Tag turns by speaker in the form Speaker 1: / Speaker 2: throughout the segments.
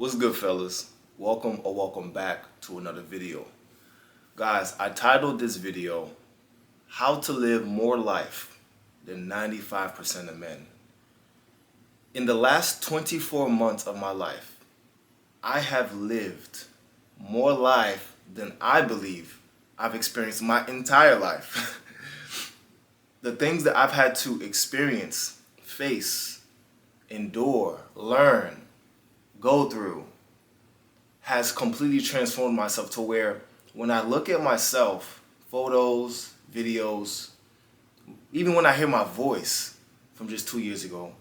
Speaker 1: What's good, fellas? Welcome back to another video. Guys, I titled this video, How to Live More Life Than 95% of Men. In the last 24 months of my life, I have lived more life than I believe I've experienced my entire life. The things that I've had to experience, face, endure, learn, go through has completely transformed myself to where when I look at myself, photos, videos, even when I hear my voice from just 2 years ago,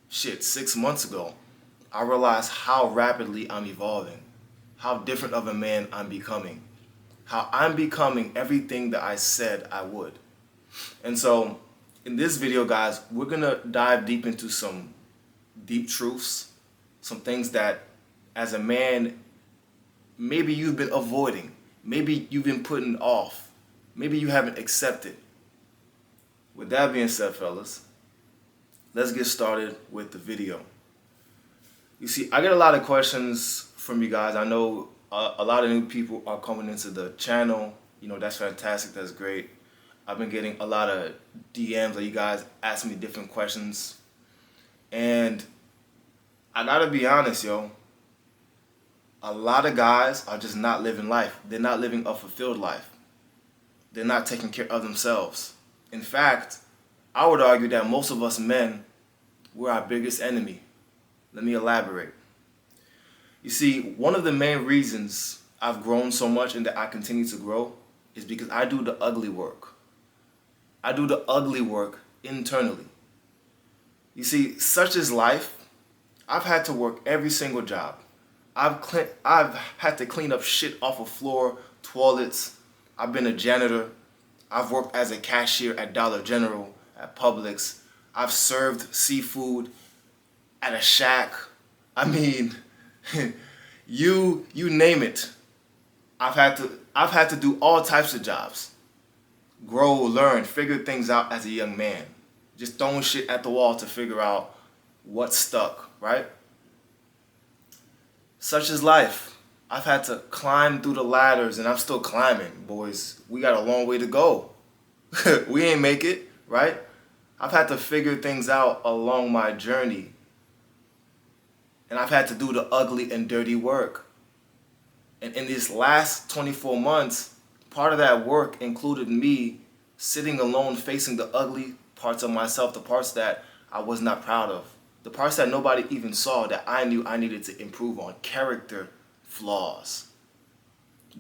Speaker 1: 6 months ago, I realize how rapidly I'm evolving, how different of a man I'm becoming, how I'm becoming everything that I said I would. And so in this video, guys, we're gonna dive deep into some deep truths, some things that as a man, maybe you've been avoiding, maybe you've been putting off, maybe you haven't accepted. With that being said, fellas, let's get started with the video. You see, I get a lot of questions from you guys. I know a lot of new people are coming into the channel. You know, that's fantastic, that's great. I've been getting a lot of DMs of you guys asking me different questions. And I gotta be honest, yo. A lot of guys are just not living life. They're not living a fulfilled life. They're not taking care of themselves. In fact, I would argue that most of us men, we're our biggest enemy. Let me elaborate. You see, one of the main reasons I've grown so much and that I continue to grow is because I do the ugly work. I do the ugly work internally. You see, such is life. I've had to work every single job. I've had to clean up shit off of floor, toilets. I've been a janitor. I've worked as a cashier at Dollar General, at Publix. I've served seafood at a shack. I mean, you name it. I've had to do all types of jobs. Grow, learn, figure things out as a young man. Just throwing shit at the wall to figure out what stuck, right? Such is life. I've had to climb through the ladders and I'm still climbing, boys. We got a long way to go. We ain't make it, right? I've had to figure things out along my journey. And I've had to do the ugly and dirty work. And in these last 24 months, part of that work included me sitting alone facing the ugly parts of myself, the parts that I was not proud of. The parts that nobody even saw that I knew I needed to improve on. Character flaws.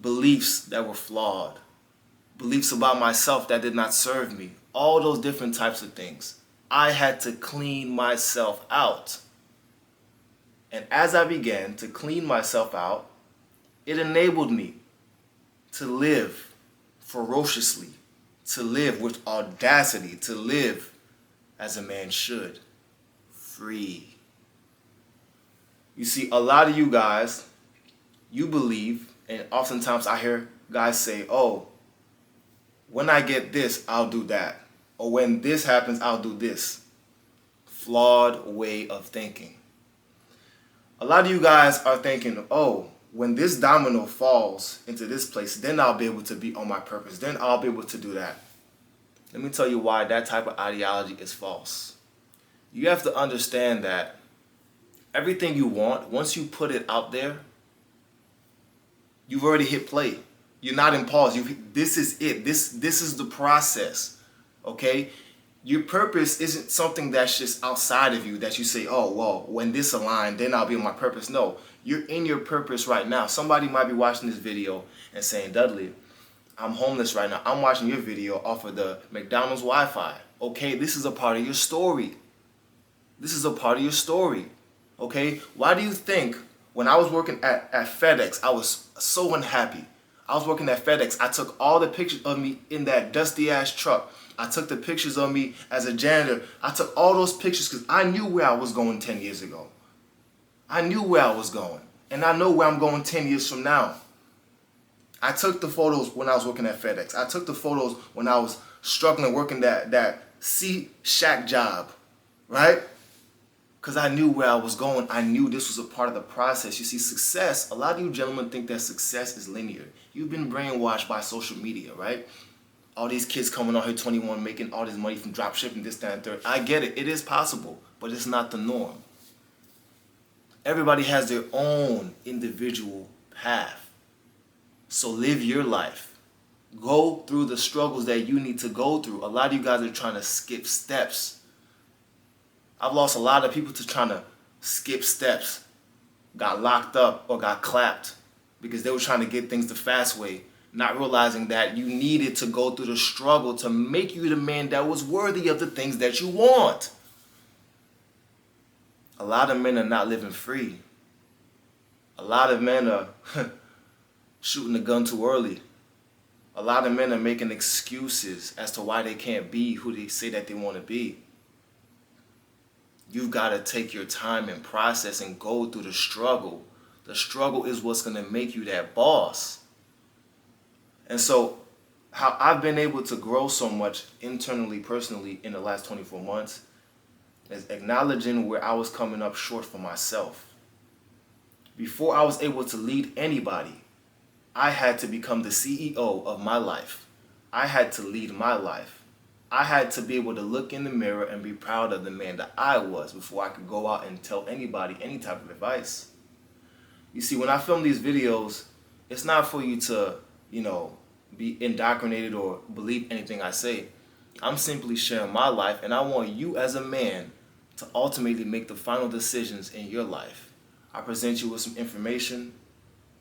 Speaker 1: Beliefs that were flawed. Beliefs about myself that did not serve me. All those different types of things. I had to clean myself out. And as I began to clean myself out, it enabled me to live ferociously, to live with audacity, to live as a man should. Free. You see, a lot of you guys, you believe, and oftentimes I hear guys say, oh, when I get this, I'll do that. Or when this happens, I'll do this. Flawed way of thinking. A lot of you guys are thinking, oh, when this domino falls into this place, then I'll be able to be on my purpose. Then I'll be able to do that. Let me tell you why that type of ideology is false. You have to understand that everything you want, once you put it out there, you've already hit play. You're not in pause. This is it. This is the process. Okay? Your purpose isn't something that's just outside of you that you say, oh, well, when this aligns, then I'll be on my purpose. No, you're in your purpose right now. Somebody might be watching this video and saying, Dudley, I'm homeless right now. I'm watching your video off of the McDonald's Wi-Fi. Okay, this is a part of your story. This is a part of your story, okay? Why do you think when I was working at FedEx, I was so unhappy? I was working at FedEx. I took all the pictures of me in that dusty-ass truck. I took the pictures of me as a janitor. I took all those pictures because I knew where I was going 10 years ago. I knew where I was going, and I know where I'm going 10 years from now. I took the photos when I was working at FedEx. I took the photos when I was struggling working that sea shack job, right? because I knew where I was going. I knew this was a part of the process. You see, success, a lot of you gentlemen think that success is linear. You've been brainwashed by social media, right? All these kids coming out here 21 making all this money from drop shipping, this, that, and third. I get it. It is possible, but it's not the norm. Everybody has their own individual path. So live your life. Go through the struggles that you need to go through. A lot of you guys are trying to skip steps. I've lost a lot of people to trying to skip steps. Got locked up or got clapped because they were trying to get things the fast way, not realizing that you needed to go through the struggle to make you the man that was worthy of the things that you want. A lot of men are not living free. A lot of men are shooting the gun too early. A lot of men are making excuses as to why they can't be who they say that they want to be. You've got to take your time and process and go through the struggle. The struggle is what's going to make you that boss. And so how I've been able to grow so much internally, personally in the last 24 months is acknowledging where I was coming up short for myself. Before I was able to lead anybody, I had to become the CEO of my life. I had to lead my life. I had to be able to look in the mirror and be proud of the man that I was before I could go out and tell anybody any type of advice. You see, when I film these videos, it's not for you to, be indoctrinated or believe anything I say. I'm simply sharing my life, and I want you as a man to ultimately make the final decisions in your life. I present you with some information,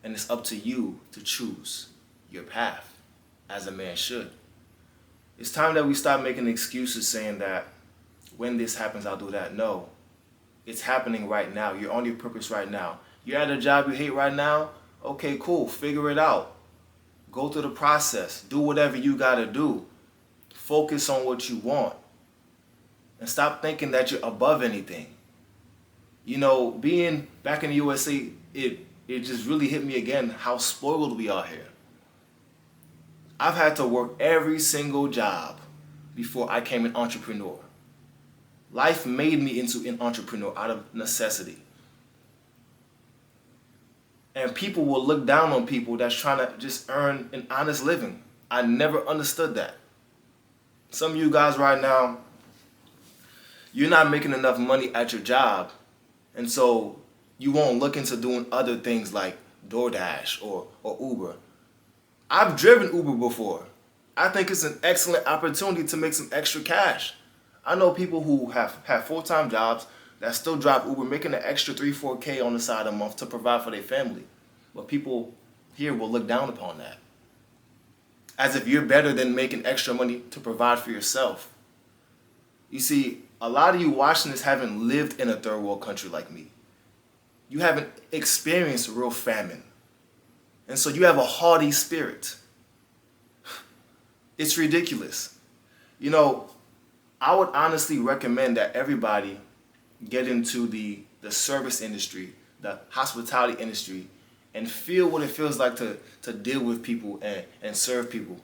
Speaker 1: and it's up to you to choose your path, as a man should. It's time that we stop making excuses saying that when this happens, I'll do that. No, it's happening right now. You're on your purpose right now. You're at a job you hate right now. Okay, cool. Figure it out. Go through the process. Do whatever you got to do. Focus on what you want. And stop thinking that you're above anything. Being back in the USA, it just really hit me again how spoiled we are here. I've had to work every single job before I became an entrepreneur. Life made me into an entrepreneur out of necessity. And people will look down on people that's trying to just earn an honest living. I never understood that. Some of you guys right now, you're not making enough money at your job, and so you won't look into doing other things like DoorDash or Uber. I've driven Uber before. I think it's an excellent opportunity to make some extra cash. I know people who have full-time jobs that still drive Uber, making an extra 3-4K on the side a month to provide for their family. But people here will look down upon that, as if you're better than making extra money to provide for yourself. You see, a lot of you watching this haven't lived in a third world country like me. You haven't experienced real famine. And so you have a haughty spirit. It's ridiculous. I would honestly recommend that everybody get into the service industry, the hospitality industry, and feel what it feels like to deal with people and serve people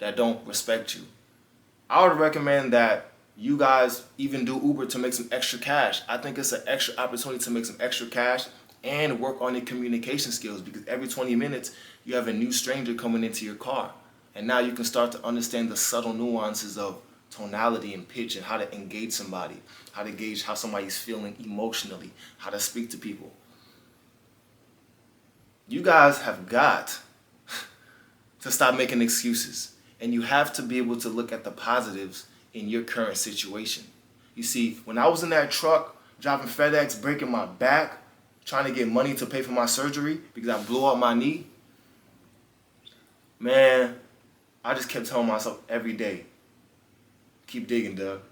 Speaker 1: that don't respect you. I would recommend that you guys even do Uber to make some extra cash. I think it's an extra opportunity to make some extra cash and work on your communication skills, because every 20 minutes you have a new stranger coming into your car. And now you can start to understand the subtle nuances of tonality and pitch and how to engage somebody, how to gauge how somebody's feeling emotionally, how to speak to people. You guys have got to stop making excuses, and you have to be able to look at the positives in your current situation. You see, when I was in that truck driving FedEx, breaking my back, trying to get money to pay for my surgery because I blew out my knee, man, I just kept telling myself every day, keep digging, Doug.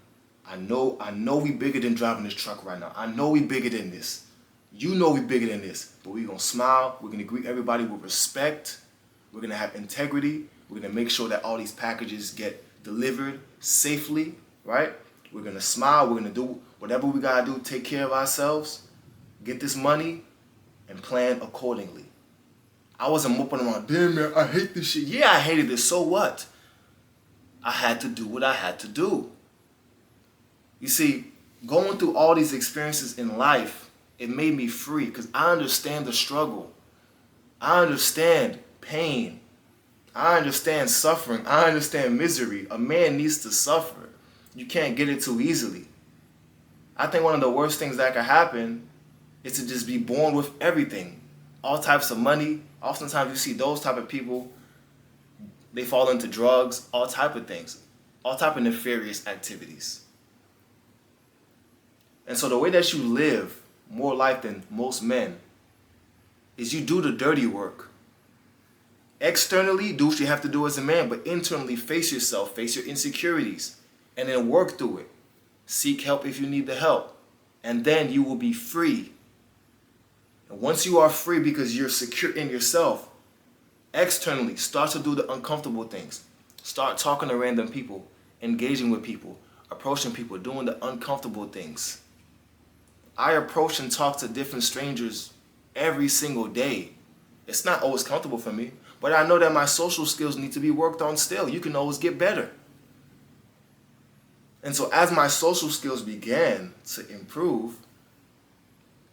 Speaker 1: I know we bigger than driving this truck right now. I know we bigger than this. You know we bigger than this. But we're going to smile. We're going to greet everybody with respect. We're going to have integrity. We're going to make sure that all these packages get delivered safely, right? We're going to smile. We're going to do whatever we got to do, take care of ourselves, get this money, and plan accordingly. I wasn't moping around, damn man, I hate this shit. Yeah, I hated this. So what? I had to do what I had to do. You see, Going through all these experiences in life, it made me free because I understand the struggle. I understand pain. I understand suffering. I understand misery. A man needs to suffer. You can't get it too easily. I think one of the worst things that could happen is to just be born with everything. All types of money. Oftentimes you see those type of people, they fall into drugs, all type of things. All type of nefarious activities. And so the way that you live more life than most men is you do the dirty work. Externally, do what you have to do as a man, but internally face yourself, face your insecurities, and then work through it. Seek help if you need the help, and then you will be free. And once you are free because you're secure in yourself, externally, start to do the uncomfortable things. Start talking to random people, engaging with people, approaching people, doing the uncomfortable things. I approach and talk to different strangers every single day. It's not always comfortable for me, but I know that my social skills need to be worked on still. You can always get better. And so as my social skills began to improve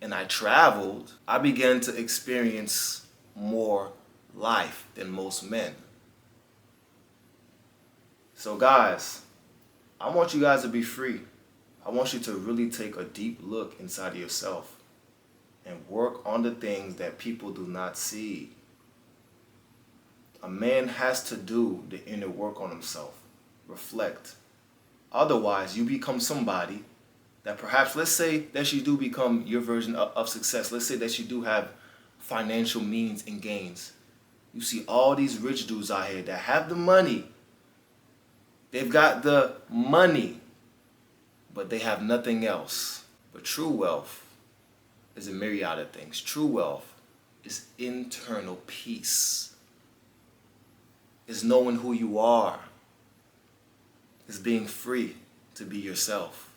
Speaker 1: and I traveled, I began to experience more life than most men. So guys, I want you guys to be free. I want you to really take a deep look inside of yourself and work on the things that people do not see. A man has to do the inner work on himself. Reflect. Otherwise, you become somebody that perhaps, let's say that you do become your version of success. Let's say that you do have financial means and gains. You see all these rich dudes out here that have the money. They've got the money, but they have nothing else. But true wealth is a myriad of things. True wealth is internal peace. Is knowing who you are. Is being free to be yourself.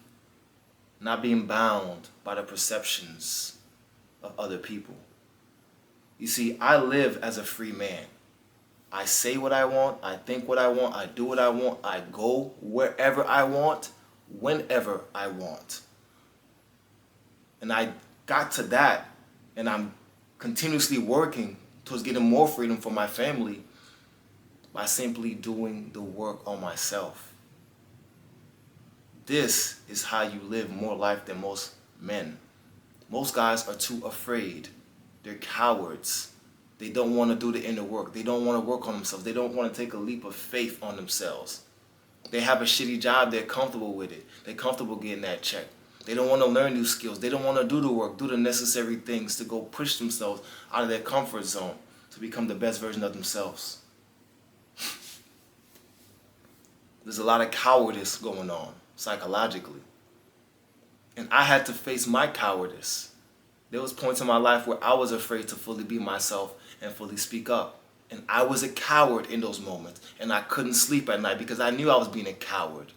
Speaker 1: Not being bound by the perceptions of other people. You see, I live as a free man. I say what I want, I think what I want, I do what I want, I go wherever I want, whenever I want. And I got to that, and I'm continuously working towards getting more freedom for my family by simply doing the work on myself. This is how you live more life than most men. Most guys are too afraid. They're cowards. They don't want to do the inner work. They don't want to work on themselves. They don't want to take a leap of faith on themselves. They have a shitty job. They're comfortable with it. They're comfortable getting that check. They don't want to learn new skills. They don't want to do the work, do the necessary things to go push themselves out of their comfort zone to become the best version of themselves. There's a lot of cowardice going on psychologically. And I had to face my cowardice. There was points in my life where I was afraid to fully be myself and fully speak up. And I was a coward in those moments. And I couldn't sleep at night because I knew I was being a coward.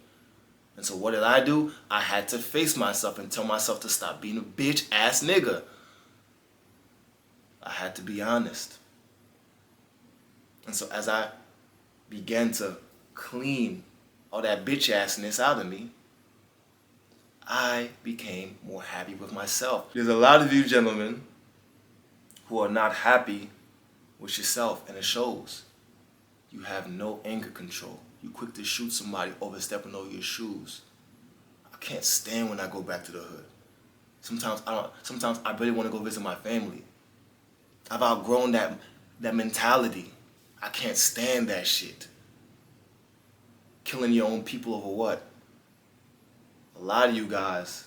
Speaker 1: And so what did I do? I had to face myself and tell myself to stop being a bitch ass nigga. I had to be honest. And so as I began to clean all that bitch assness out of me, I became more happy with myself. There's a lot of you gentlemen who are not happy with yourself, and it shows. You have no anger control. You quick to shoot somebody overstepping over your shoes. I can't stand when I go back to the hood. Sometimes I really want to go visit my family. I've outgrown that mentality. I can't stand that shit. Killing your own people over what? A lot of you guys,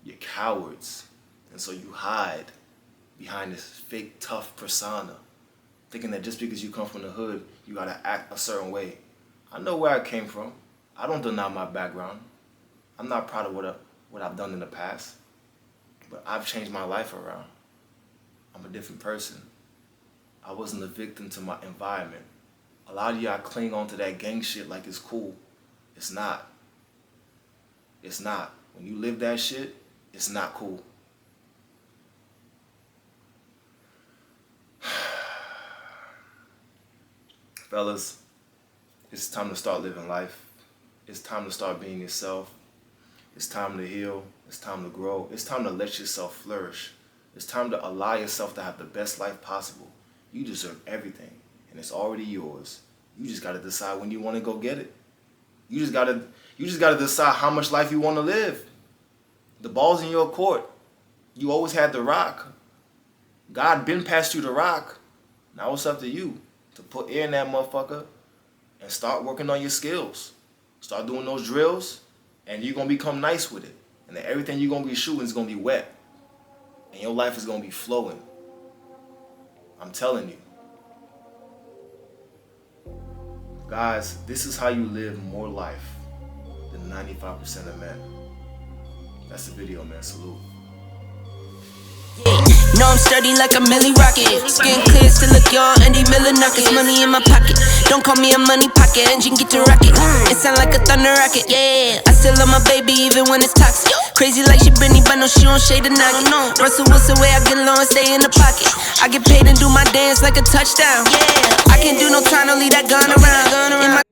Speaker 1: you're cowards. And so you hide behind this fake tough persona, thinking that just because you come from the hood, you gotta act a certain way. I know where I came from. I don't deny my background. I'm not proud of what I've done in the past, but I've changed my life around. I'm a different person. I wasn't a victim to my environment. A lot of y'all cling on to that gang shit like it's cool. It's not. It's not. When you live that shit, it's not cool. Fellas, it's time to start living life. It's time to start being yourself. It's time to heal. It's time to grow. It's time to let yourself flourish. It's time to allow yourself to have the best life possible. You deserve everything, and it's already yours. You just gotta decide when you want to go get it. You just gotta decide how much life you want to live. The ball's in your court. You always had the rock. God been passed you the rock. Now it's up to you to put air in that motherfucker and start working on your skills. Start doing those drills, and you're gonna become nice with it. And then everything you're gonna be shooting is gonna be wet. And your life is gonna be flowing. I'm telling you. Guys, this is how you live more life than 95% of men. That's the video, man. Salute.
Speaker 2: No, I'm sturdy like a milli rocket. Skin clear, still look young, Andy Miller knockers. Money in my pocket. Don't call me a money pocket. Engine get to rocket. It sound like a thunder rocket. Yeah, I still love my baby even when it's toxic. Crazy like she Britney, but no, she don't shade the nugget. Russell Wilson way I get low and stay in the pocket. I get paid and do my dance like a touchdown. Yeah, I can't do no time